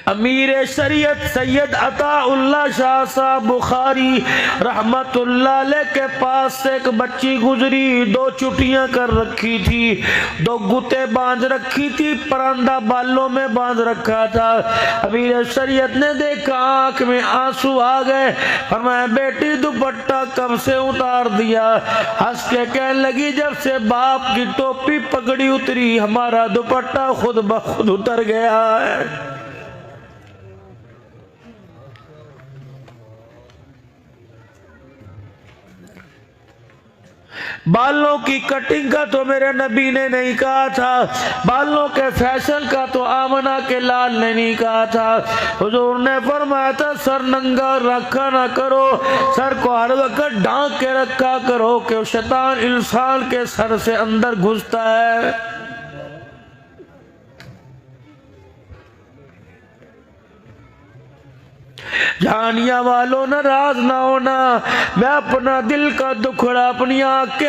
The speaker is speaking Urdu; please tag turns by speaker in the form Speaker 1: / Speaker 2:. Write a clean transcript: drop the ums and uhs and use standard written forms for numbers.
Speaker 1: امیر شریعت سید عطا اللہ شاہ صاحب بخاری رحمت اللہ علیہ کے پاس سے ایک بچی گزری، 2 چٹیاں کر رکھی تھی، 2 گتے باندھ رکھی تھی، پرندہ بالوں میں باندھ رکھا تھا۔ امیر شریعت نے دیکھا، آنکھ میں آنسو آ گئے، فرمایا بیٹی دوپٹہ کب سے اتار دیا؟ ہنس کے کہنے لگی جب سے باپ کی ٹوپی پگڑی اتری ہمارا دوپٹہ خود بخود اتر گیا ہے۔ بالوں کی کٹنگ کا تو میرے نبی نے نہیں کہا تھا، بالوں کے فیشن کا تو آمنہ کے لال نے نہیں کہا تھا۔ حضور نے فرمایا تھا سر ننگا رکھا نہ کرو، سر کو ہر وقت ڈھانک کے رکھا کرو کہ شیطان انسان کے سر سے اندر گھستا ہے۔ جہانیہ والوں ناراض نہ ہونا، میں اپنا دل کا دکھڑا اپنی آنکھ کے